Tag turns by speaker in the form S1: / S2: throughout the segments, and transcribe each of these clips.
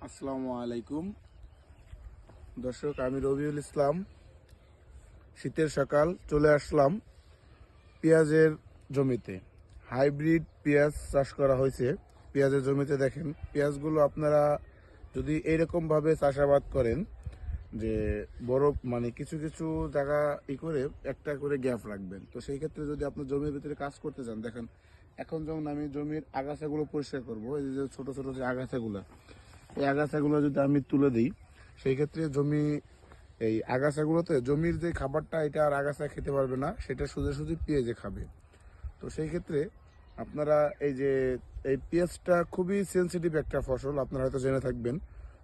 S1: আসসালামু আলাইকুম দর্শক, আমি রবিউল ইসলাম। শীতের সকাল চলে আসলাম পেঁয়াজের জমিতে। হাইব্রিড পেঁয়াজ চাষ করা হয়েছে পেঁয়াজের জমিতে। দেখেন, পেঁয়াজগুলো আপনারা যদি এইরকমভাবে চাষাবাদ করেন যে বড় কিছু কিছু জায়গা করে একটা করে গ্যাপ রাখবেন, তো সেই ক্ষেত্রে যদি আপনার জমির ভিতরে কাজ করতে চান, দেখেন এখন যখন আমি জমির আগাছাগুলো পরিষ্কার করবো, এই যে ছোট ছোট যে আগাছাগুলো, এই আগাছাগুলো যদি আমি তুলে দিই, সেই ক্ষেত্রে এই আগাছাগুলোতে জমির যে খাবারটা, এটা আর আগাছা খেতে পারবে না, সেটা সোজাসুজি পেঁয়াজে খাবে। তো সেই ক্ষেত্রে আপনারা এই পেঁয়াজটা খুবই সেনসিটিভ একটা ফসল, আপনারা হয়তো জেনে থাকবেন।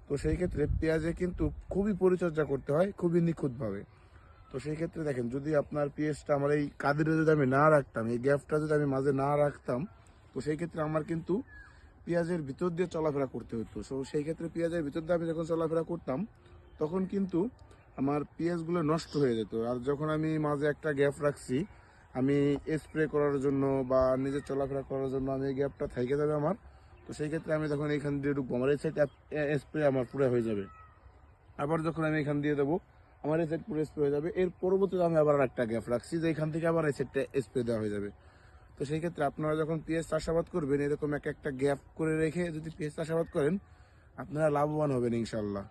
S1: তো সেই ক্ষেত্রে পেঁয়াজে কিন্তু খুবই পরিচর্যা করতে হয়, খুবই নিখুঁতভাবে। তো সেই ক্ষেত্রে দেখেন, যদি আপনার পেঁয়াজটা আমার এই কাদিরে যদি আমি না রাখতাম, এই গ্যাপটা যদি আমি মাঝে না রাখতাম, তো সেই ক্ষেত্রে আমার কিন্তু পেঁয়াজের ভিতর দিয়ে চলাফেরা করতে হতো। সেই ক্ষেত্রে পেঁয়াজের ভিতর দিয়ে আমি যখন চলাফেরা করতাম, তখন কিন্তু আমার পেঁয়াজগুলো নষ্ট হয়ে যেত। আর যখন আমি মাঝে একটা গ্যাপ রাখছি, আমি স্প্রে করার জন্য বা নিজের চলাফেরা করার জন্য, আমি এই গ্যাপটা থেকে যাবে আমার। তো সেই ক্ষেত্রে আমি তখন এইখান দিয়ে ঢুকবো, আমার এই সাইড স্প্রে আমার পুরো হয়ে যাবে। আবার যখন আমি এখান দিয়ে দেবো, আমার এই সাইড পুরো স্প্রে হয়ে যাবে। এর পরবর্তীতে আমি আবার একটা গ্যাপ রাখছি, যে এখান থেকে আবার এই সাইডটা স্প্রে দেওয়া হয়ে যাবে। তো সেই ক্ষেত্রে আপনারা যখন পেঁয়াজ চাষাবাদ করবেন, এরকম একটা গ্যাপ করে রেখে যদি পেঁয়াজ চাষাবাদ করেন, আপনারা লাভবান হবেন ইনশাল্লাহ।